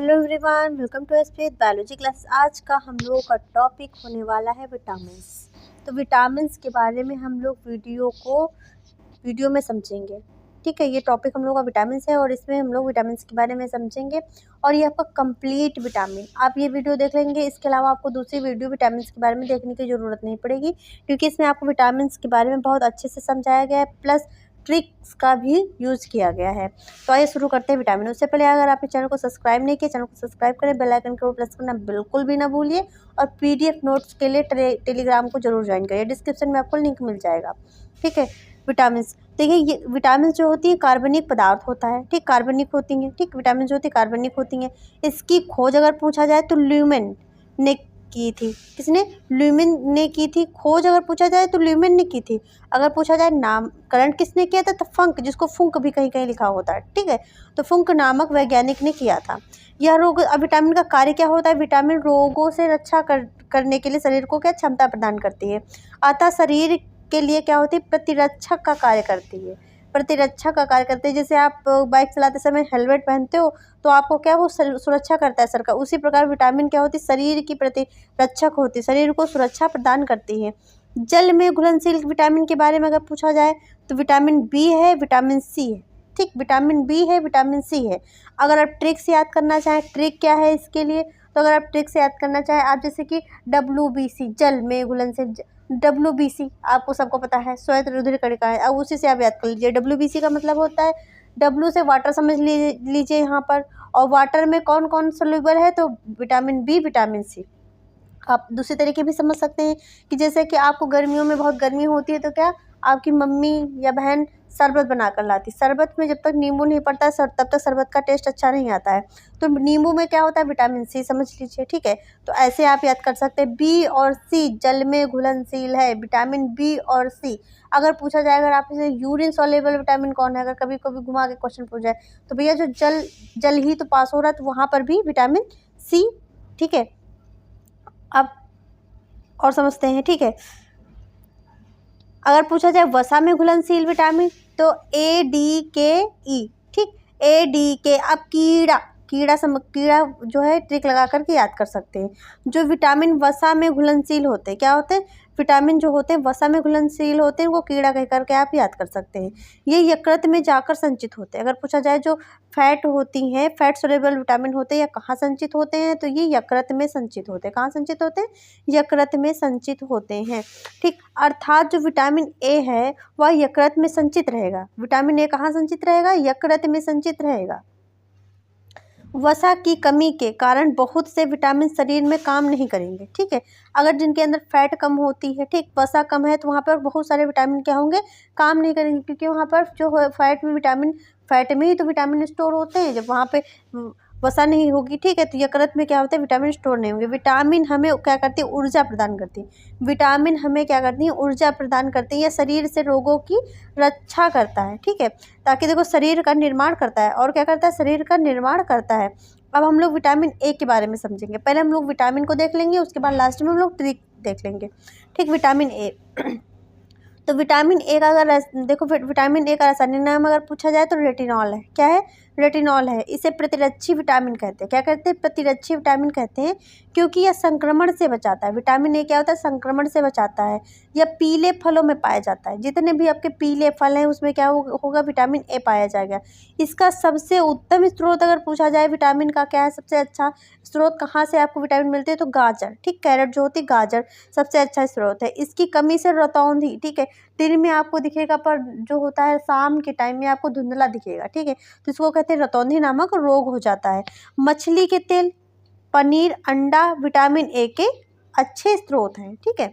Hello everyone, welcome to SPS biology class. आज का हम लोगों का टॉपिक होने वाला है विटामिन्स। तो विटामिन्स के बारे में हम लोग वीडियो में समझेंगे। ठीक है, ये टॉपिक हम लोग का विटामिन्स है और इसमें हम लोग विटामिन्स के बारे में समझेंगे और ये आपका कंप्लीट विटामिन आप ये वीडियो देख लेंगे। इसके अलावा आपको दूसरी वीडियो विटामिन्स के बारे में देखने की ज़रूरत नहीं पड़ेगी, क्योंकि इसमें आपको विटामिन्स के बारे में बहुत अच्छे से समझाया गया है, प्लस ट्रिक्स का भी यूज़ किया गया है। तो आइए शुरू करते हैं विटामिन। उससे पहले अगर आपने चैनल को सब्सक्राइब नहीं किया, चैनल को सब्सक्राइब करें, बेल आइकन को प्रेस करना बिल्कुल भी ना भूलिए और पीडीएफ नोट्स के लिए टेलीग्राम को जरूर ज्वाइन करिए। डिस्क्रिप्शन में आपको लिंक मिल जाएगा। ठीक है, विटामिन देखिए, ये विटामिन जो होती है कार्बनिक पदार्थ होता है। ठीक, कार्बनिक होती हैं। ठीक, विटामिन जो होती है कार्बनिक होती हैं। इसकी खोज अगर पूछा जाए तो ल्यूमेन ने की थी। किसने? ल्यूमेन ने की थी। खोज अगर पूछा जाए तो ल्यूमेन ने की थी। अगर पूछा जाए नामकरण किसने किया था तो फंक, जिसको फुंक भी कहीं कहीं लिखा होता है। ठीक है, तो फुंक नामक वैज्ञानिक ने किया था यह रोग। अब विटामिन का कार्य क्या होता है? विटामिन रोगों से रक्षा करने के लिए शरीर को क्या क्षमता प्रदान करती है। अतः शरीर के लिए क्या होती है? प्रतिरक्षक का कार्य करती है। प्रतिरक्षा का कार्य करते हैं। जैसे आप बाइक चलाते समय हेलमेट पहनते हो तो आपको क्या वो सुरक्षा करता है सर का। उसी प्रकार विटामिन क्या होती है? शरीर की प्रतिरक्षक होती है, शरीर को सुरक्षा प्रदान करती है। जल में घुलनशील विटामिन के बारे में अगर पूछा जाए तो विटामिन बी है, विटामिन सी है। ठीक, विटामिन बी है, विटामिन सी है। अगर आप ट्रिक्स याद करना चाहें, ट्रिक क्या है इसके लिए, तो अगर आप ट्रिक्स याद करना चाहें आप जैसे कि WBC जल में घुलनशील, WBC आपको सबको पता है, श्वेत रुधिर कणिका है। अब उसी से आप याद कर लीजिए। WBC का मतलब होता है, W से वाटर समझ लीजिए यहाँ पर, और वाटर में कौन कौन सोल्यूबल है तो विटामिन बी, विटामिन सी। आप दूसरे तरीके भी समझ सकते हैं कि जैसे कि आपको गर्मियों में बहुत गर्मी होती है तो क्या आपकी मम्मी या बहन शरबत बना कर लाती। शरबत में जब तक नींबू नहीं पड़ता है तब तक शरबत का टेस्ट अच्छा नहीं आता है। तो नींबू में क्या होता है? विटामिन सी, समझ लीजिए। ठीक है, तो ऐसे आप याद कर सकते हैं। बी और सी जल में घुलनशील है, विटामिन बी और सी। अगर पूछा जाए अगर आपसे यूरिन सॉल्युबल विटामिन कौन है, अगर कभी कभी घुमा के क्वेश्चन पूछ जाए तो भैया जो जल ही तो पास हो रहा है, तो वहाँ पर भी विटामिन सी। ठीक है, अब और समझते हैं। ठीक है, अगर पूछा जाए वसा में घुलनशील विटामिन तो ADKE। ठीक, ADK। अब कीड़ा जो है ट्रिक लगा करके याद कर सकते हैं। जो विटामिन वसा में घुलनशील होते हैं, क्या होते हैं? विटामिन जो होते हैं वसा में घुलनशील होते हैं, वो कीड़ा कह करके आप याद कर सकते हैं। ये यकृत में जाकर संचित होते हैं। अगर पूछा जाए जो फैट होती हैं, फैट सोल्युबल विटामिन होते हैं, या कहाँ संचित होते हैं तो ये यकृत में संचित होते हैं। कहाँ संचित होते हैं? यकृत में संचित होते हैं। ठीक, अर्थात जो विटामिन ए है वह यकृत में संचित रहेगा। विटामिन ए कहाँ संचित रहेगा? यकृत में संचित रहेगा। वसा की कमी के कारण बहुत से विटामिन शरीर में काम नहीं करेंगे। ठीक है, अगर जिनके अंदर फैट कम होती है, ठीक, वसा कम है, तो वहाँ पर बहुत सारे विटामिन क्या होंगे? काम नहीं करेंगे, क्योंकि वहाँ पर जो फैट में ही तो विटामिन स्टोर होते हैं। जब वहाँ पे वसा नहीं होगी, ठीक है, तो यकृत में क्या होता है? विटामिन स्टोर नहीं होंगे। विटामिन हमें क्या करती है? ऊर्जा प्रदान करती है। विटामिन हमें क्या करती है? ऊर्जा प्रदान करती है, या शरीर से रोगों की रक्षा करता है। ठीक है, ताकि देखो शरीर का निर्माण करता है। और क्या करता है? शरीर का निर्माण करता है। अब हम लोग विटामिन ए के बारे में समझेंगे। पहले हम लोग विटामिन को देख लेंगे, उसके बाद लास्ट में हम लोग ट्रिक देख लेंगे। ठीक, विटामिन ए तो विटामिन ए का अगर देखो विटामिन ए का रासायनिक नाम अगर पूछा जाए तो रेटिनॉल है। क्या है? रेटिनॉल है। इसे प्रतिरक्षी विटामिन कहते हैं। क्या कहते हैं? प्रतिरक्षी विटामिन कहते हैं, क्योंकि यह संक्रमण से बचाता है। विटामिन ए क्या होता है? संक्रमण से बचाता है। यह पीले फलों में पाया जाता है। जितने भी आपके पीले फल हैं उसमें क्या होगा? विटामिन ए पाया जाएगा। इसका सबसे उत्तम स्रोत अगर पूछा जाए विटामिन का क्या है? सबसे अच्छा स्रोत कहाँ से आपको विटामिन मिलते हैं? तो गाजर। ठीक, कैरेट जो होती है, गाजर सबसे अच्छा स्रोत है। इसकी कमी से रतौंधी, ठीक है, दिन में आपको दिखेगा पर जो होता है शाम के टाइम में आपको धुंधला दिखेगा। ठीक है, तो इसको कहते हैं रतौंधी नामक रोग हो जाता है। मछली के तेल, पनीर, अंडा विटामिन ए के अच्छे स्रोत हैं। ठीक है,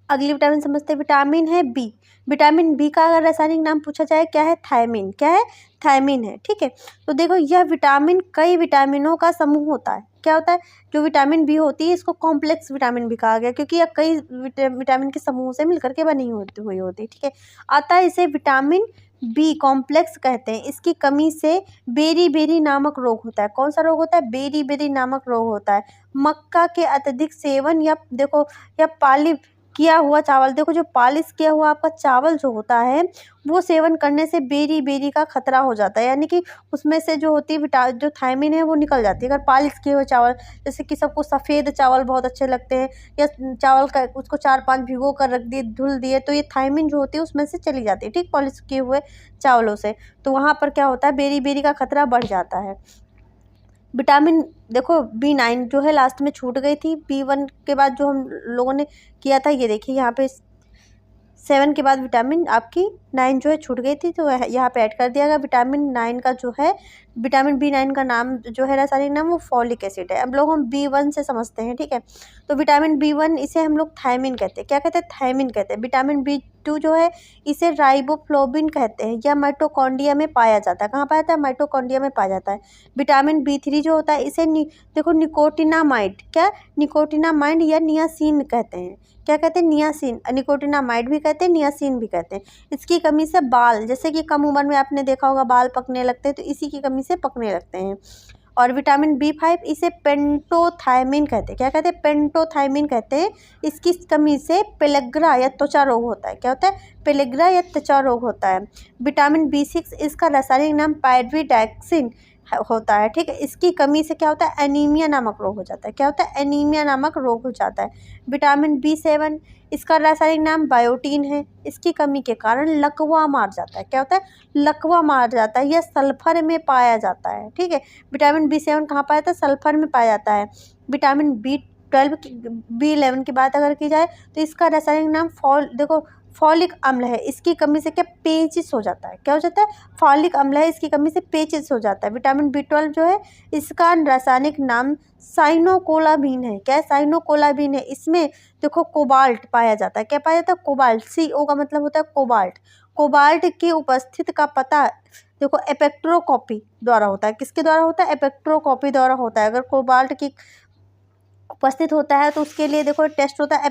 अगली विटामिन समझते हैं। विटामिन है बी। विटामिन बी का अगर रासायनिक नाम पूछा जाए क्या है? थायमिन। क्या है? थायमिन है। ठीक है, तो देखो यह विटामिन कई विटामिनों का समूह होता है। क्या होता है? जो विटामिन बी होती है इसको कॉम्प्लेक्स विटामिन भी कहा गया, क्योंकि यह कई विटामिन के समूह से मिलकर के बनी हुई होती है। ठीक है, अतः इसे विटामिन बी कॉम्प्लेक्स कहते हैं। इसकी कमी से बेरी नामक रोग होता है। कौन सा रोग होता है? बेरी नामक रोग होता है। मक्का के अत्यधिक सेवन या देखो या पालिव किया हुआ चावल, देखो जो पॉलिश किया हुआ आपका चावल जो होता है वो सेवन करने से बेरी बेरी का खतरा हो जाता है, यानी कि उसमें से जो होती है जो थायमिन है वो निकल जाती है। अगर पॉलिश किए हुए चावल, जैसे कि सबको सफ़ेद चावल बहुत अच्छे लगते हैं, या चावल का उसको 4-5 भिगो कर रख दिए, धुल दिए, तो ये थायमिन जो होती है उसमें से चली जाती है, ठीक, पॉलिश किए हुए चावलों से। तो वहाँ पर क्या होता है, बेरी बेरी का खतरा बढ़ जाता है। विटामिन देखो B9 जो है लास्ट में छूट गई थी, B1 के बाद जो हम लोगों ने किया था, ये देखिए यहाँ पे 7 के बाद विटामिन आपकी 9 जो है छूट गई थी, तो यहाँ पे ऐड कर दिया गया। विटामिन 9 का जो है, विटामिन B9 का नाम जो है, रासायनिक नाम वो फॉलिक एसिड है। अब लोग हम B1 से समझते हैं, ठीक है। तो विटामिन B1 इसे हम लोग थायमिन कहते हैं। क्या कहते हैं? थायमिन कहते हैं। विटामिन B2 जो है इसे राइबोफ्लोबिन कहते हैं, या माइटोकॉन्ड्रिया में पाया जाता है। कहाँ पाया जाता है? माइटोकॉन्ड्रिया में पाया जाता है। विटामिन B3 जो होता है इसे देखो निकोटिनामाइड, क्या निकोटिनामाइड या नियासिन कहते हैं। क्या कहते हैं? नियासिन। निकोटिनामाइड भी कहते हैं, नियासिन भी कहते हैं। इसकी कमी से बाल, जैसे कि कम उम्र में आपने देखा होगा बाल पकने लगते हैं, तो इसी की कमी से पकने लगते हैं। और विटामिन B5 इसे पेंटोथायमिन कहते हैं। क्या कहते हैं? पेंटोथायमिन कहते हैं। इसकी कमी से पेलेग्रा या त्वचा रोग होता है। क्या होता है? पेलेग्रा या त्वचा रोग होता है। विटामिन B6 इसका रासायनिक नाम पायरिडैक्सिन होता है, ठीक है। इसकी कमी से क्या होता है? एनीमिया नामक रोग हो जाता है। क्या होता है? एनीमिया नामक रोग हो जाता है। विटामिन B7 इसका रासायनिक नाम बायोटीन है। इसकी कमी के कारण लकवा मार जाता है। क्या होता है? लकवा मार जाता है। यह सल्फर में पाया जाता है, ठीक है। विटामिन B7 कहाँ पाया जाता है? सल्फर में पाया जाता है। विटामिन B12 B11 की बात अगर की जाए तो इसका रासायनिक नाम फॉलिक अम्ल है। इसकी कमी से क्या? पेचिस हो जाता है। क्या हो जाता है? फॉलिक अम्ल है, इसकी कमी से पेचिस हो जाता है। विटामिन B12 जो है इसका रासायनिक नाम साइनोकोलाबिन है। क्या है? साइनोकोलाबिन है। इसमें देखो कोबाल्ट पाया जाता है। क्या पाया जाता है? कोबाल्ट। CO का मतलब होता है कोबाल्ट। कोबाल्ट की उपस्थिति का पता देखो एपेक्ट्रोस्कोपी द्वारा होता है। किसके द्वारा होता है? एपेक्ट्रोस्कोपी द्वारा होता है। अगर कोबाल्ट की उपस्थित होता है तो उसके लिए देखो टेस्ट होता है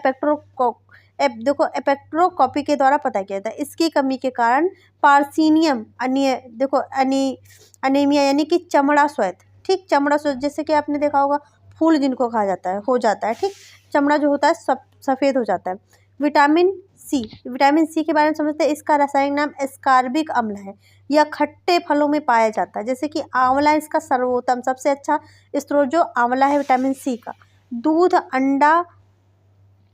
एपेक्ट्रोस्कोपी के द्वारा पता किया जाता है। इसकी कमी के कारण पार्सिनियम अनीमिया यानी कि चमड़ा स्वेद, ठीक, चमड़ा स्वेद, जैसे कि आपने देखा होगा फूल जिनको कहा जाता है हो जाता है, ठीक, चमड़ा जो होता है सफ़ेद हो जाता है। विटामिन सी के बारे में समझते हैं। इसका रासायनिक नाम एस्कॉर्बिक अम्ल है। यह खट्टे फलों में पाया जाता है, जैसे कि आंवला इसका सर्वोत्तम सबसे अच्छा स्रोत जो आंवला है विटामिन सी का। दूध, अंडा,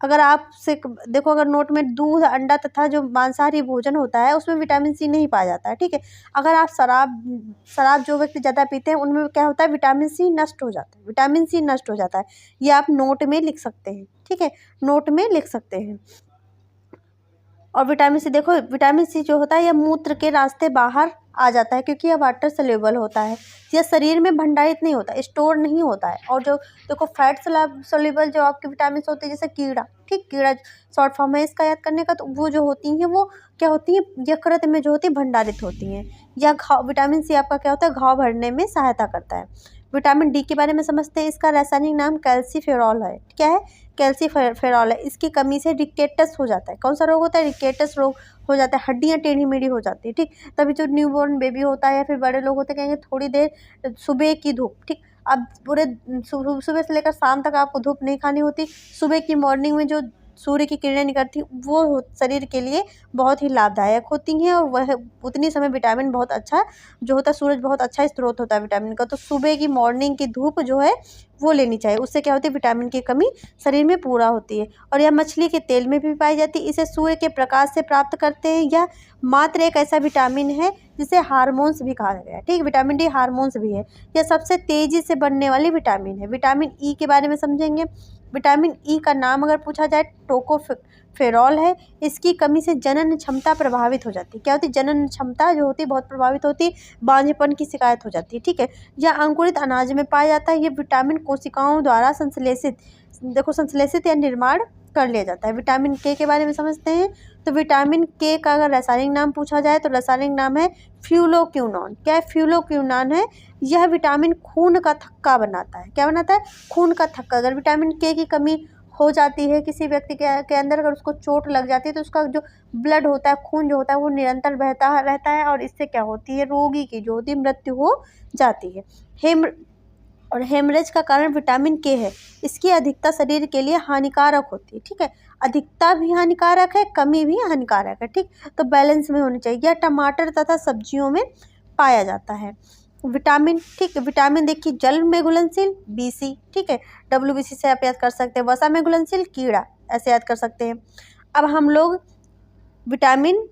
अगर आपसे देखो अगर नोट में दूध, अंडा तथा जो मांसाहारी भोजन होता है उसमें विटामिन सी नहीं पाया जाता है, ठीक है। अगर आप शराब जो व्यक्ति ज़्यादा पीते हैं उनमें क्या होता है? विटामिन सी नष्ट हो जाता है। विटामिन सी नष्ट हो जाता है। ये आप नोट में लिख सकते हैं, ठीक है, नोट में लिख सकते हैं। और विटामिन सी देखो, विटामिन सी जो होता है यह मूत्र के रास्ते बाहर आ जाता है, क्योंकि यह वाटर सोल्यूबल होता है। यह शरीर में भंडारित नहीं होता, स्टोर नहीं होता है। और जो देखो फैट सोल्यूबल जो आपके विटामिन होते हैं, जैसे कीड़ा, ठीक, कीड़ा शॉर्ट फॉर्म है इसका याद करने का, तो वो जो होती हैं वो क्या होती हैं? यकृत में जो होती है भंडारित होती हैं। या घाव, विटामिन सी आपका क्या होता है? घाव भरने में सहायता करता है। विटामिन डी के बारे में समझते हैं। इसका रासायनिक नाम कैल्सीफेरॉल है। क्या है? कैल्सीफेरॉल है। इसकी कमी से रिकेटस हो जाता है। कौन सा रोग होता है? रिकेटस रोग हो जाता है। हड्डियाँ टेढ़ी मेढ़ी हो जाती है, ठीक। तभी जो न्यूबॉर्न बेबी होता है या फिर बड़े लोग होते हैं कहेंगे थोड़ी देर सुबह की धूप, ठीक, अब पूरे सुबह से लेकर शाम तक आपको धूप नहीं खानी होती। सुबह की मॉर्निंग में जो सूर्य की किरणें निकलती वो शरीर के लिए बहुत ही लाभदायक होती हैं, और वह उतनी समय विटामिन बहुत अच्छा जो होता है, सूरज बहुत अच्छा स्रोत होता है विटामिन का। तो सुबह की मॉर्निंग की धूप जो है वो लेनी चाहिए। उससे क्या होती है? विटामिन की कमी शरीर में पूरा होती है। और यह मछली के तेल में भी पाई जाती है। इसे सूर्य के प्रकाश से प्राप्त करते हैं। यह मात्र एक ऐसा विटामिन है जिसे हार्मोन्स भी कहा गया है, ठीक, विटामिन डी हार्मोन्स भी है। यह सबसे तेजी से बढ़ने वाली विटामिन है। विटामिन ई के बारे में समझेंगे। विटामिन ई का नाम अगर पूछा जाए टोकोफेरॉल है। इसकी कमी से जनन क्षमता प्रभावित हो जाती है। क्या होती है? जनन क्षमता जो होती है बहुत प्रभावित होती है, बांझेपन की शिकायत हो जाती है, ठीक है। यह अंकुरित अनाज में पाया जाता है। ये विटामिन कोशिकाओं द्वारा संश्लेषित या निर्माण कर लिया जाता है। विटामिन के बारे में समझते हैं। तो विटामिन के का अगर रासायनिक नाम पूछा जाए तो रासायनिक नाम है फ्यूलोक्विनोन। क्या है? फ्यूलोक्विनोन है। यह विटामिन खून का थक्का बनाता है। क्या बनाता है? खून का थक्का। अगर विटामिन के की कमी हो जाती है किसी व्यक्ति के अंदर, अगर उसको चोट लग जाती है तो उसका जो ब्लड होता है, खून जो होता है वो निरंतर बहता रहता है, और इससे क्या होती है? रोगी की जो होती है मृत्यु हो जाती है। और हेमरेज का कारण विटामिन के है। इसकी अधिकता शरीर के लिए हानिकारक होती है, ठीक है। अधिकता भी हानिकारक है, कमी भी हानिकारक है, ठीक। तो बैलेंस में होनी चाहिए। यह टमाटर तथा सब्जियों में पाया जाता है। विटामिन, ठीक है। विटामिन देखिए, जल में घुलनशील BC, ठीक है। WBC से आप याद कर सकते हैं। वसा में घुलनशील कीड़ा, ऐसे याद कर सकते हैं। अब हम लोग विटामिन,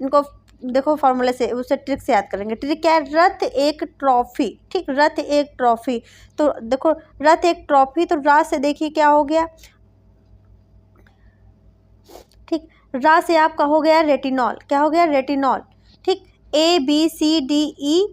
इनको देखो फॉर्मूले से, उससे ट्रिक से याद करेंगे। ट्रिक क्या है? रथ एक ट्रॉफी, ठीक। रथ एक ट्रॉफी, तो देखो रथ एक ट्रॉफी, तो रा से देखिए क्या हो गया, ठीक। रा से आपका हो गया रेटिनॉल, क्या हो गया? रेटिनॉल, ठीक। ABCDEK,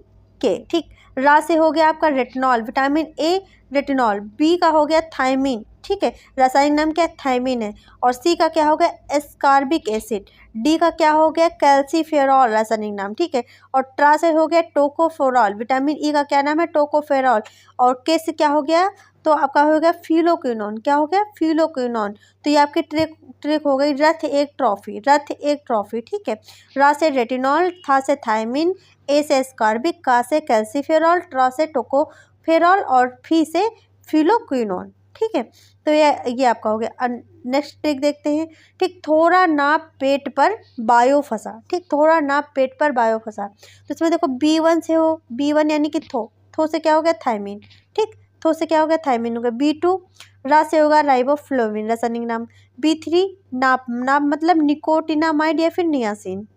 ठीक। रा से हो गया आपका retinol, vitamin A retinol. B का हो गया थायमीन, ठीक है। रासायनिक नाम क्या है? थायमीन है। और सी का क्या हो गया? Ascorbic acid. डी का क्या हो गया? कैल्सीफेरॉल, रासायनिक नाम, ठीक है। और ट्रा से हो गया टोकोफेरॉल। विटामिन ई का क्या नाम है? टोकोफेरॉल। और के से क्या हो गया? तो आपका हो गया फिलोक्विनोन, क्या हो गया? फिलोक्विनोन। तो ये आपकी ट्रिक हो गई, रथ एक ट्रॉफी, रथ एक ट्रॉफी, ठीक है। रा से रेटिनॉल, था से थायमीन, ए से एस्कॉर्बिक, का से कैल्सीफेरॉल, ट्रा से टोकोफेरॉल और फी से फिलोक्विनोन, ठीक है। तो ये आपका हो गया। नेक्स्ट ट्रिक देखते हैं, ठीक। थोड़ा नाप पेट पर बायो फंसा, ठीक। थोड़ा नाप पेट पर बायो फंसा, तो इसमें देखो B1 से हो, B1 यानी कि थो से क्या हो गया? थायमीन, ठीक। थो से क्या हो गया? थायमीन हो गया। B2 रा से होगा राइबोफ्लोविन, रासायनिक नाम। B3 नाप मतलब निकोटिनामाइड या फिर नियासिन।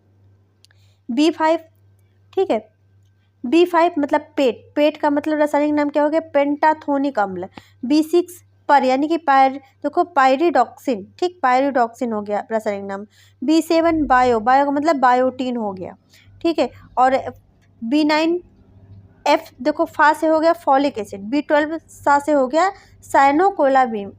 B5, ठीक है। B5 मतलब पेट का मतलब रासायनिक नाम क्या हो गया? पेंटाथोनिक अम्ल। B6 पर यानी कि देखो पायरिडॉक्सिन, ठीक। पायरिडॉक्सिन हो गया रासायनिक नाम। B7 बायो का मतलब बायोटीन हो गया, ठीक है। और B9 F देखो फा से हो गया फॉलिक एसिड। B12 सा से हो गया साइनोकोलाबिन,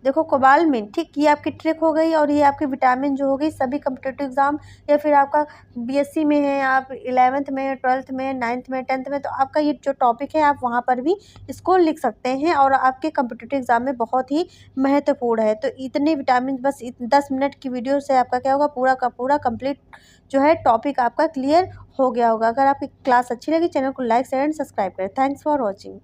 देखो कोबालमिन, ठीक। ये आपकी ट्रिक हो गई। और ये आपकी विटामिन जो हो गई, सभी कम्पिटेटिव एग्जाम या फिर आपका BSc में है, आप 11th में, 12th में, 9th में, 10th में, तो आपका ये जो टॉपिक है आप वहाँ पर भी इसको लिख सकते हैं और आपके कम्पिटेटिव एग्जाम में बहुत ही महत्वपूर्ण है। तो इतने विटामिन, बस 10 मिनट की वीडियो से आपका क्या होगा? पूरा का पूरा कंप्लीट जो है टॉपिक आपका क्लियर हो गया होगा। अगर आपकी क्लास अच्छी लगी, चैनल को लाइक शेयर एंड सब्सक्राइब करें। Thanks for watching.